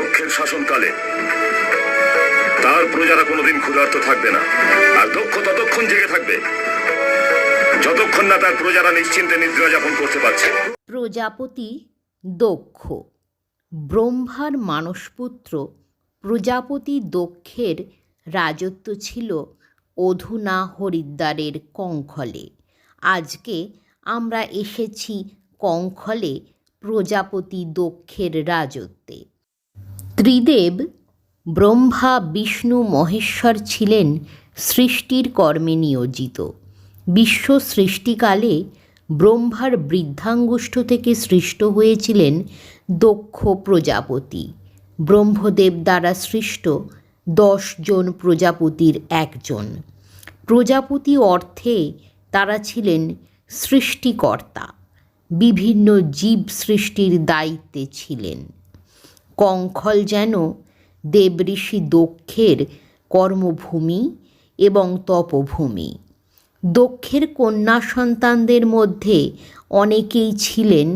দক্ষের শাসনকালে তার প্রজারা কোনোদিন ক্ষুধার্ত থাকবে না, আর দক্ষ ততক্ষণ জেগে থাকবে যতক্ষণ না তার প্রজারা নিশ্চিন্তে নিদ্রা যাপন করতে পারছে। প্রজাপতি দক্ষ ব্রহ্মার মানসপুত্র প্রজাপতি দক্ষের রাজত্ব ছিল অধুনা হরিদ্বারের কঙ্খলে। আজকে আমরা এসেছি কঙ্খলে প্রজাপতি দক্ষের রাজত্বে। ত্রিদেব ব্রহ্মা বিষ্ণু মহেশ্বর ছিলেন সৃষ্টির কর্মে নিয়োজিত। বিশ্ব সৃষ্টিকালে ব্রহ্মার বৃদ্ধাঙ্গুষ্ঠ থেকে সৃষ্ট হয়েছিলেন দক্ষ প্রজাপতি। ব্রহ্মদেব দ্বারা সৃষ্ট 10 জন প্রজাপতির একজন। প্রজাপতি অর্থে তারা ছিলেন সৃষ্টিকর্তা, বিভিন্ন জীব সৃষ্টির দায়িত্বে ছিলেন। কঙ্খল যেন দেবঋষি দক্ষের কর্মভূমি এবং তপভূমি। দক্ষের কন্যা সন্তানদের মধ্যে অনেকেই ছিলেন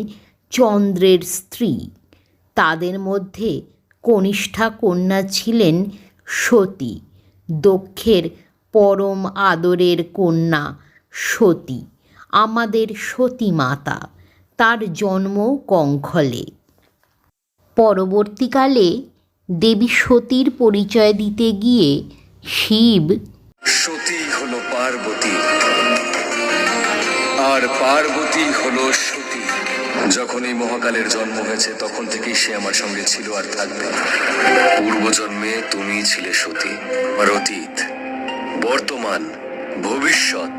চন্দ্রের স্ত্রী। তাদের মধ্যে কনিষ্ঠা কন্যা ছিলেন সতী, দক্ষের পরম আদরের কন্যা সতী, আমাদের সতী মাতা। তার জন্ম কঙ্খলে। পরবর্তীকালে দেবী সতীর পরিচয় দিতে গিয়ে শিব সতী হলো পার্বতী আর পার্বতী হলো সতী। যখন এই মহাকালের জন্ম হয়েছে তখন থেকেই সে আমার সঙ্গে ছিল আর থাকবে। পূর্বজন্মে তুমি ছিলে সতী, আর অতীত, বর্তমান, ভবিষ্যৎ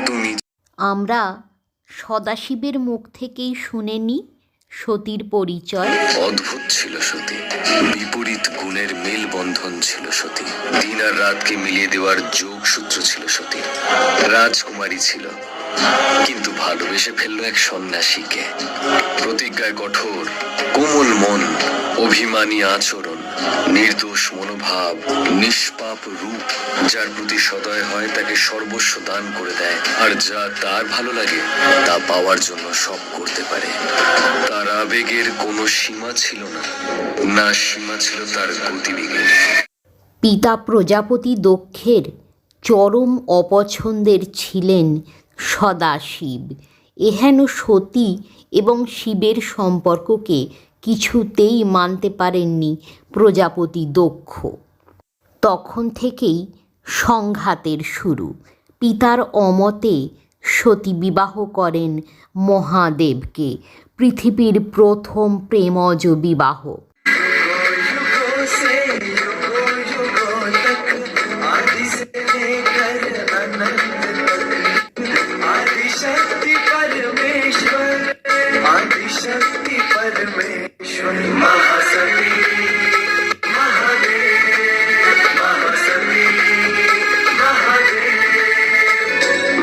তুমি। আমরা সদাশিবের মুখ থেকেই শুনে নিই সতীর পরিচয়। অদ্ভুত ছিল সতী, বিপরীত গুণের মেলবন্ধন ছিল সতী। দিন আর রাতকে মিলিয়ে দেওয়ার যোগসূত্র ছিল সতী। রাজকুমারী ছিল, কিন্তু ভালোবেসে ফেললো এক সন্ন্যাসীকে। প্রতিজ্ঞায় কঠোর, কোমল মন, অভিমানী আচরণ, নির্দোষ মনোভাব, নিষ্পাপ রূপ। যার প্রতি সদয় হয় তাকে সর্বস্ব দান করে দেয়, আর যা তার ভালো লাগে তা পাওয়ার জন্য সব করতে পারে। তার আবেগের কোনো সীমা ছিল না, না সীমা ছিল তার গতিবেগের। পিতা প্রজাপতি দক্ষের চরম অপছন্দের ছিলেন সদাশিব। এহেন সতী এবং শিবের সম্পর্ককে কিছুতেই মানতে পারেননি প্রজাপতি দক্ষ। তখন থেকেই সংঘাতের শুরু। পিতার অমতে সতী বিবাহ করেন মহাদেবকে, পৃথিবীর প্রথম প্রেমজ বিবাহ।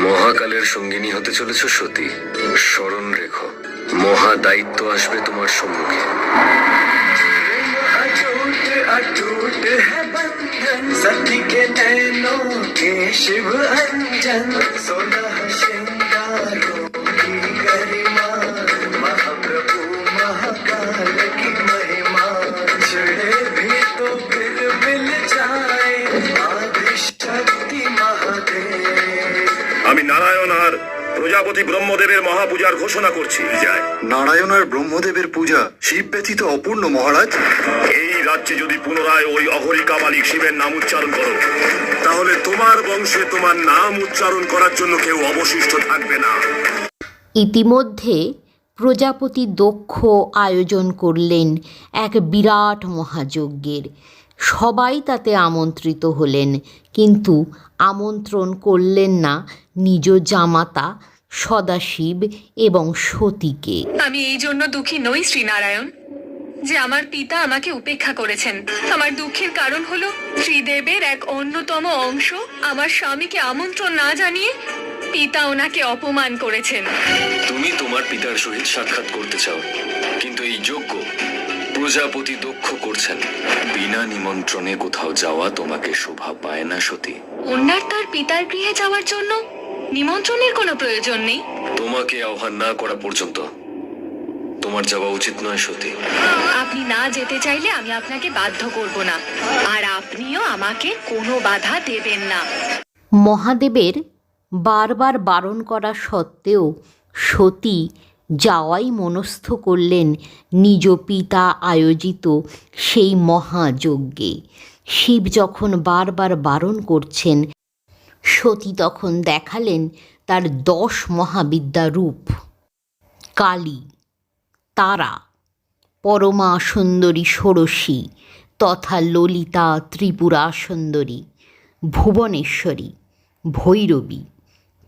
মহাকালের সঙ্গিনী হতে চলেছ সতী, স্মরণ রেখো, মহা দায়িত্ব আসবে তোমার সম্মুখে। सती के नैनों के शिव अंजन, 16 श्रृंगारों की गरिमा, महाप्रभु महाकाल की महिमा। छिड़े भी तो फिर मिल जाए आदि शक्ति महादेव। আমি নারায়ণ আর প্রজাপতি ব্রহ্মদেবের মহাপূজার ঘোষণা করছি। যায় নারায়ণ আর ব্রহ্মদেবের পূজা শিব ব্যতীত অপূর্ণ মহারাজ। এই রাজ্যে যদি পুনরায় ওই অঘরিকা মালিক শিবের নাম উচ্চারণ করো, তাহলে তোমার বংশে তোমার নাম উচ্চারণ করার জন্য কেউ অবশিষ্ট থাকবে না। ইতিমধ্যে প্রজাপতি দক্ষ আয়োজন করলেন এক বিরাট মহাযজ্ঞের। সবাই তাতে আমন্ত্রিত হলেন, কিন্তু আমন্ত্রণ করলেন না নিজ জামাতা সদাশিব এবং সতীকে। আমি এই জন্য দুঃখী নই শ্রীনারায়ণ যে আমার পিতা আমাকে উপেক্ষা করেছেন। আমার দুঃখের কারণ হলো ত্রিদেবের এক অন্যতম অংশ আমার স্বামীকে আমন্ত্রণ না জানিয়ে পিতা ওনাকে অপমান করেছেন। তুমি তোমার পিতার সহিত সাক্ষাৎ করতে চাও, কিন্তু এই যজ্ঞ প্রজাপতি দক্ষ করছেন। বিনা নিমন্ত্রণে কোথাও যাওয়া তোমাকে শোভা পায় না সতী। ওনার তার পিতার গৃহে যাওয়ার জন্য নিমন্ত্রণের কোনো প্রয়োজন নেই। তোমাকে আহ্বান না করা পর্যন্ত তোমার যাওয়া উচিত নয় সতী। আপনি না যেতে চাইলে আমি আপনাকে বাধ্য করব না, আর আপনিও আমাকে কোনো বাধা দেবেন না। মহাদেবের বারবার বারণ করা সত্ত্বেও সতী যাওয়াই মনস্থ করলেন নিজ পিতা আয়োজিত সেই মহাযজ্ঞে। শিব যখন বারবার বারণ করছেন, সতী তখন দেখালেন তার 10 মহাবিদ্যা রূপ: কালী, তারা, পরমা সুন্দরী ষোড়শী তথা ললিতা ত্রিপুরা সুন্দরী, ভুবনেশ্বরী, ভৈরবী,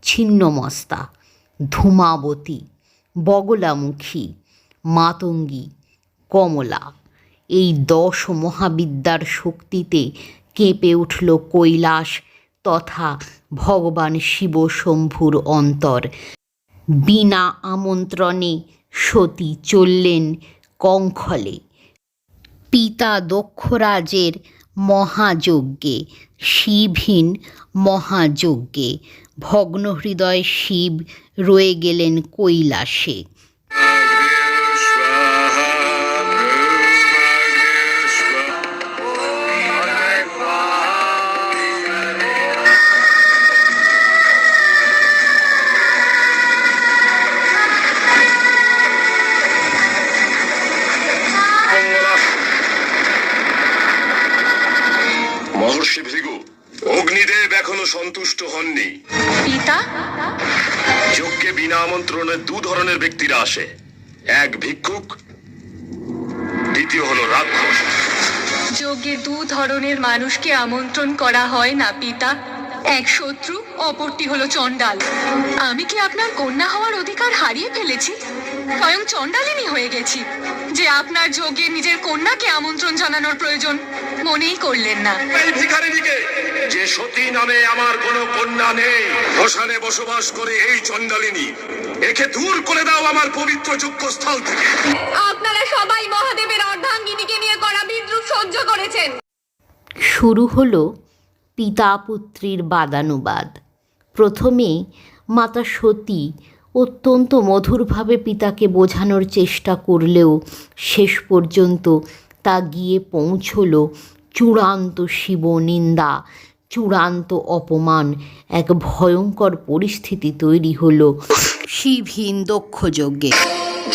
ছিন্নমস্তা, ধূমাবতী, বগলামুখী, মাতঙ্গী, কমলা। এই 10 মহাবিদ্যার শক্তিতে কেঁপে উঠল কৈলাস তথা ভগবান শিব শম্ভুর অন্তর। বিনা আমন্ত্রণে সতী চললেন কঙ্খলে পিতা দক্ষরাজের মহাযজ্ঞে, শিবহীন মহাযজ্ঞে। ভগ্নহৃদয় শিব রয়ে গেলেন কৈলাসে। মহর্ষি ভৃগু, অগ্নিদেব এখনো সন্তুষ্ট হননি। পিতা, যজ্ঞে বিনা আমন্ত্রণে 2 ধরনের ব্যক্তিরা আসে। এক ভিক্ষুক, দ্বিতীয় হলো রাক্ষস। যজ্ঞে 2 ধরনের মানুষকে আমন্ত্রণ করা হয় না পিতা। এক শত্রু, অপরটি হলো চণ্ডাল। আমি কি আপনার কন্যা হওয়ার অধিকার হারিয়ে ফেলেছি? স্বয়ং চণ্ডালিনী হয়ে গেছি যে আপনার যজ্ঞে নিজের কন্যাকে আমন্ত্রণ জানানোর প্রয়োজন মনেই করলেন না। এই ভিখারিনীকে, যে সতী নামে আমার কোনো কন্যা নেই, শ্মশানে বসবাস করে এই চণ্ডালিনী, একে দূর করে দাও আমার পবিত্র যজ্ঞস্থল থেকে। আপনারা সবাই মহাদেবের অর্ধাঙ্গিনীকে নিয়ে করা বিদ্রূপ সহ্য করেছেন। শুরু হলো পিতা পুত্রীর বাদানুবাদ। প্রথমে মাতা সতী অত্যন্ত মধুরভাবে পিতাকে বোঝানোর চেষ্টা করলেও শেষ পর্যন্ত তা গিয়ে পৌঁছল চূড়ান্ত শিবনিন্দা, চূড়ান্ত অপমান। এক ভয়ঙ্কর পরিস্থিতি তৈরি হলো শিবহীন দক্ষযজ্ঞে।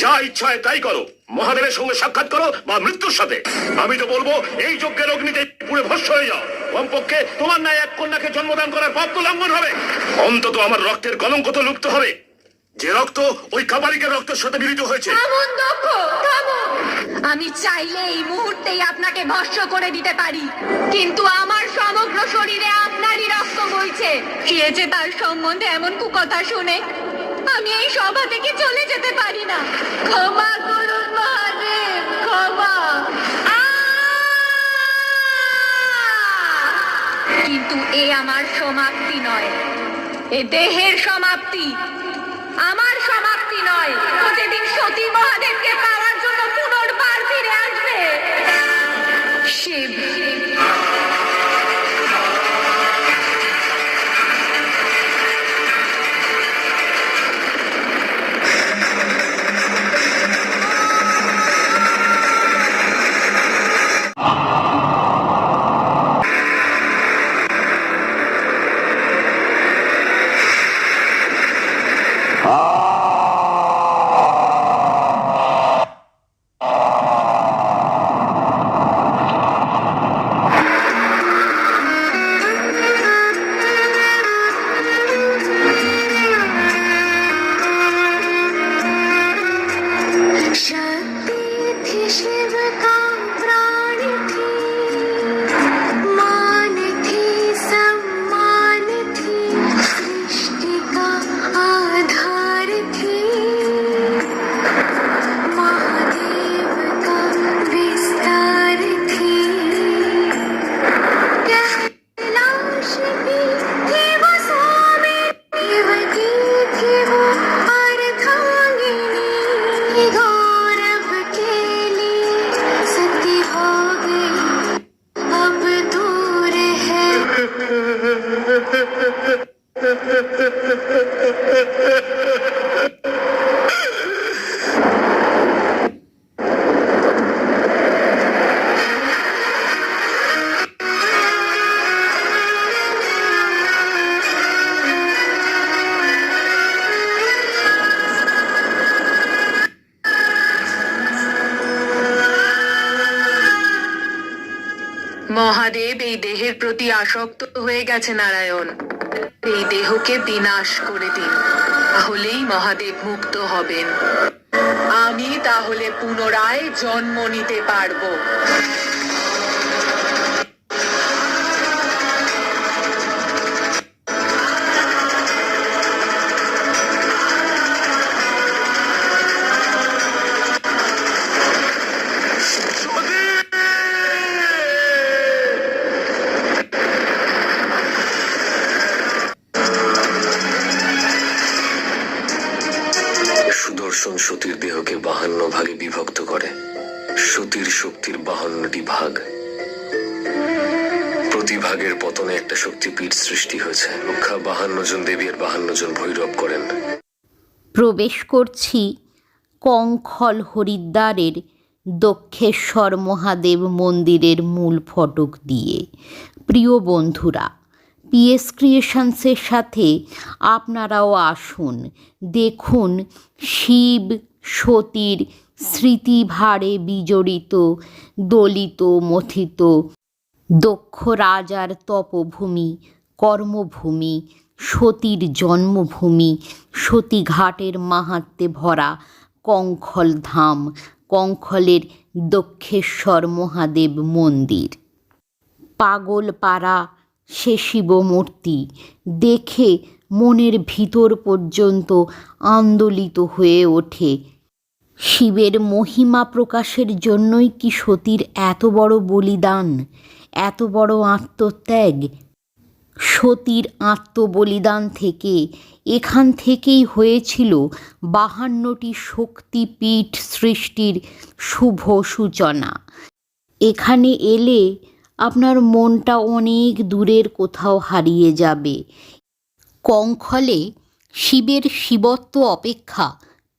যা ইচ্ছা হয় তাই করো, মহাদেবের সঙ্গে সাক্ষাৎ করো বা মৃত্যুর সাথে। আমি তো বলবো এই যজ্ঞের অগ্নিতে পুড়ে ভস্ম হয়ে যাও। কমপক্ষে তোমার ন্যায় এক কন্যাকে জন্মদান করার পাপ তো লঙ্ঘন হবে। অন্তত আমার রক্তের কলঙ্ক তো লুপ্ত হবে, যে রক্ত ওই কাপালিকের রক্তের সাথে মিলিত হয়েছে। আমি চাইলে এই মুহূর্তেই আপনাকে ভস্ম করে দিতে পারি, কিন্তু আমার সমগ্র শরীরে আপনারই রক্ত বইছে। কে যে তার সম্বন্ধে এমন কুকথা শুনে আমি এই সভা থেকে চলে যেতে পারি না। ক্ষমা করুন মহাদেব, ক্ষমা। কিন্তু এ আমার সমাপ্তি নয়, এ দেহের সমাপ্তি, আমার সমাপ্তি নয়। ও যেদিন সতী মহাদেবকে পাওয়ার জন্য পুনর্বার ফিরে আসবে। শিব, দেহের প্রতি আসক্ত হয়ে গেছে নারায়ণ। এই দেহকে বিনাশ করে দিন, তাহলেই মহাদেব মুক্ত হবেন। আমি তাহলে পুনরায় জন্ম নিতে পারবো। সুদর্শন সতীর দেহকে 52 ভাগে বিভক্ত করে। সতীর শক্তির 52টি ভাগ। প্রতি ভাগের পতনে একটা শক্তিপীঠ সৃষ্টি হয়েছে। রক্ষা 52 জন দেবী আর 52 জন ভৈরব করেন। প্রবেশ করছি কঙ্খল হরিদ্বারের দক্ষেশ্বর মহাদেব মন্দিরের মূল ফটক দিয়ে। প্রিয় বন্ধুরা, পিএস ক্রিয়েশনসের সাথে আপনারাও আসুন, দেখুন শিব সতীর স্মৃতিভারে বিজড়িত, দলিত মথিত দক্ষ রাজার তপভূমি, কর্মভূমি, সতীর জন্মভূমি, সতীঘাটের মাহাত্ম্যে ভরা কঙ্খল ধাম, কঙ্খলের দক্ষেশ্বর মহাদেব মন্দির। পাগলপাড়া সে শিবমূর্তি দেখে মনের ভিতর পর্যন্ত আন্দোলিত হয়ে ওঠে। শিবের মহিমা প্রকাশের জন্যই কি সতীর এত বড় বলিদান, এত বড় আত্মত্যাগ? সতীর আত্মবলিদান থেকে, এখান থেকেই হয়েছিল 52টি শক্তিপীঠ সৃষ্টির শুভ সূচনা। এখানে এলে আপনার মনটা অনেক দূরের কোথাও হারিয়ে যাবে। কঙ্খলে শিবের শিবত্ব অপেক্ষা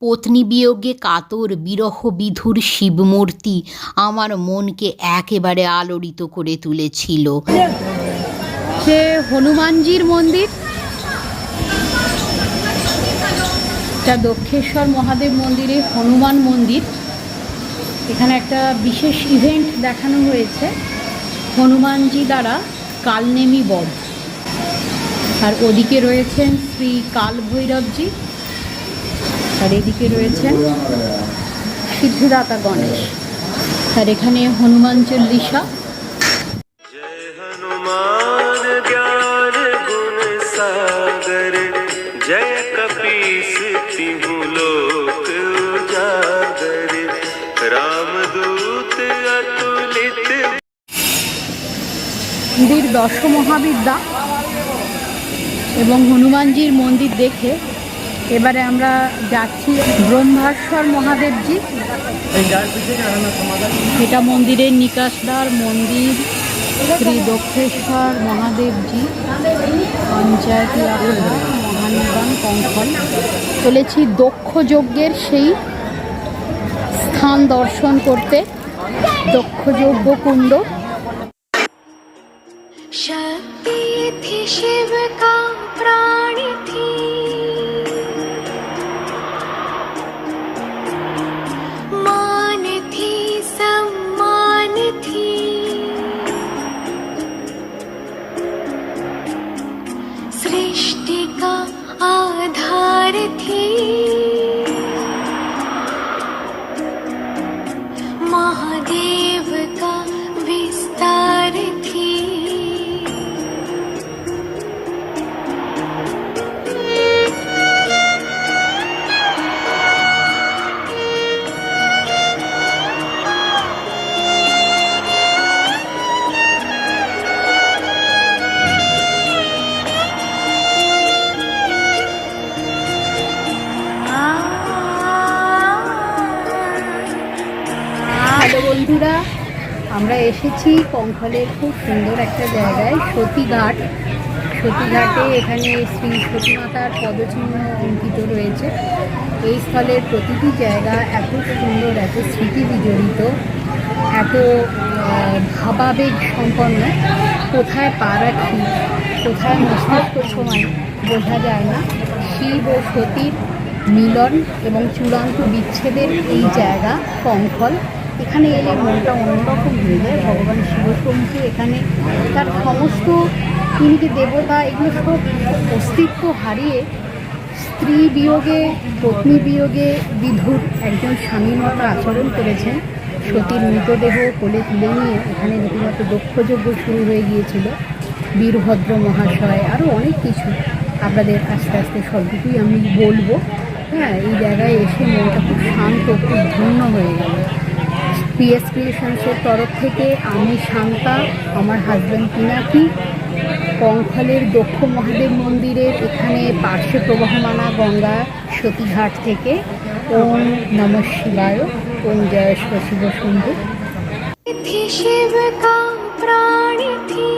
পত্নী বিয়োগে কাতর বিরহ বিধুর শিবমূর্তি আমার মনকে একেবারে আলোড়িত করে তুলেছিল। সে হনুমানজির মন্দির, এটা দক্ষেশ্বর মহাদেব মন্দিরে হনুমান মন্দির। এখানে একটা বিশেষ ইভেন্ট দেখানো হয়েছে হনুমানজি দ্বারা কালনেমি বধ। আর ওদিকে রয়েছেন শ্রী কাল ভৈরবজি, আর এদিকে রয়েছেন সিদ্ধিদাতা গণেশ। আর এখানে হনুমান চল্লিশা। जय हनुमान ज्ञान गुण सागर, जय कपीस तिहु लोक उजागर, रामदूत अतुलित। মন্দির দশ মহাবিদ্যা এবং হনুমানজির মন্দির দেখে এবারে আমরা যাচ্ছি ব্রহ্মেশ্বর মহাদেবজি। এটা মন্দিরের নিকাশদার মন্দির শ্রী দক্ষেশ্বর মহাদেবজি, পঞ্চায়েত মহানিবান কঙ্খল। চলেছি দক্ষ যজ্ঞের সেই স্থান দর্শন করতে, দক্ষ যজ্ঞ কুণ্ড। शक्ति थी शिव का प्राण थी, मान थी सम्मान थी, सृष्टि का आधार थी, महादेव का विस्तार थी। হ্যালো বন্ধুরা, আমরা এসেছি কঙ্খলের খুব সুন্দর একটা জায়গায়, সতীঘাট। সতীঘাটে এখানে শ্রী সতীমাতার পদচিহ্ন অঙ্কিত রয়েছে। এই স্থলের প্রতিটি জায়গা এত সুন্দর, এত স্মৃতি বিজড়িত, এত ভাবাবেগ সম্পন্ন, কোথায় পা রাখি, কোথায় মস্তিষ্ক ছোঁয়াই বোঝা যায় না। শিব ও সতীর মিলন এবং চূড়ান্ত বিচ্ছেদের এই জায়গা কঙ্খল। এখানে এলে মনটা অন্যরকম হয়ে যায়। ভগবান শিবশম্ভু এখানে তার সমস্ত, তিনি যে দেবতা, এগুলো সব অস্তিত্ব হারিয়ে স্ত্রী বিয়োগে, পত্নী বিয়োগে বিধুর একজন স্বামীর মতো আচরণ করেছেন। সতীর মৃতদেহ কোলে তুলে নিয়ে এখানে রীতিমতো দক্ষযজ্ঞ শুরু হয়ে গিয়েছিল। বীরভদ্র মহাশয়, আরও অনেক কিছু, আপনাদের আস্তে আস্তে সবটুকুই আমি বলবো। হ্যাঁ, এই জায়গায় এসে মনটা খুব শান্ত, খুব ধন্য হয়ে গেল। পিএস ক্রিয়েশনসের তরফ থেকে আমি শান্তা, আমার হাজব্যান্ড পিনাকি, কঙ্খলের দক্ষ মহাদেব মন্দিরের এখানে পার্শ্বে প্রবহমানা গঙ্গা সতীঘাট থেকে ওম নমঃ শিবায়, ওম জয় শিব শম্ভু। थी शिव का प्राण थी।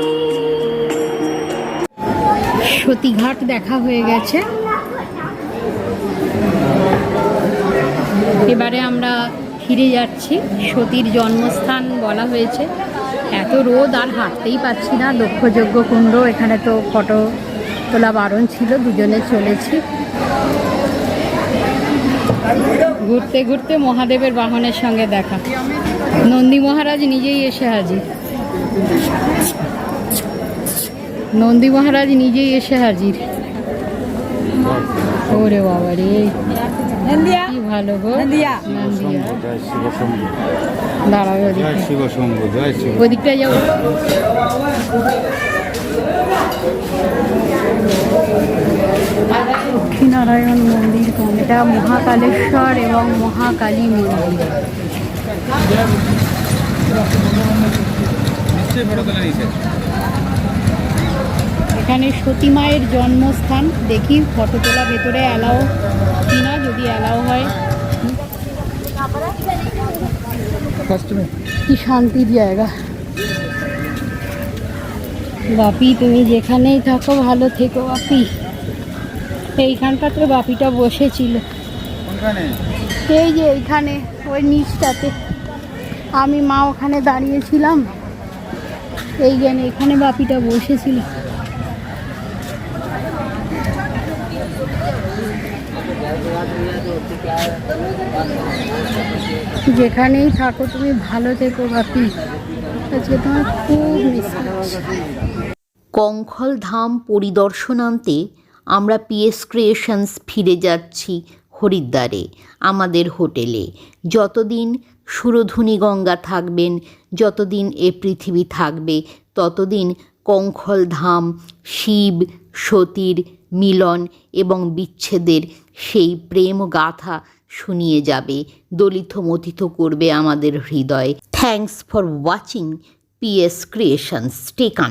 সতীঘাট দেখা হয়ে গেছে। এবারে আমরা ফিরে যাচ্ছি। সতীর জন্মস্থান বলা হয়েছে। এত রোদ আর হাঁটতেই পাচ্ছি না। দক্ষযজ্ঞ কুণ্ড, এখানে তো ফটো তোলা বারণ ছিল, দুজনে চলেছি। ঘুরতে ঘুরতে মহাদেবের বাহনের সঙ্গে দেখা। নন্দী মহারাজ নিজেই এসে হাজির। নন্দী মহারাজ নিজেই এসে হাজির। ওরে বাবা রে, কি ভালো গো। নন্দিয়া, দাঁড়াবে ওদিকটা যাবো। লক্ষ্মীনারায়ণ মন্দির, এটা মহাকালেশ্বর এবং মহাকালী মন্দির। এখানে সতী মায়ের জন্মস্থান। দেখি ফটো তোলা ভেতরে অ্যালাও কিনা, যদি অ্যালাও হয়। কি শান্তির জায়গা। বাপি, তুমি যেখানেই থাকো ভালো থেকো বাপি। এইখানটাতে বাপিটা বসেছিল, এই যে এইখানে, ওই নিচটাতে। আমি মা ওখানে দাঁড়িয়েছিলাম, এই জ্ঞানে এখানে বাপিটা বসেছিল। যেখানেই থাকো তুমি ভালো থেকো বাপি, আজকে তোমার খুব মিস করছি। কঙ্খল ধাম পরিদর্শনান্তে আমরা পিএস ক্রিয়েশনস ফিরে যাচ্ছি হরিদ্বারে, আমাদের হোটেলে। যতদিন সুরধুনী গঙ্গা থাকবেন, যতদিন এ পৃথিবী থাকবে, ততদিন কঙ্খল ধাম শিব সতীর মিলন এবং বিচ্ছেদের সেই প্রেম গাথা শুনিয়ে যাবে, দলিত মথিত করবে আমাদের হৃদয়। Thanks for watching PS creations. Stay connected.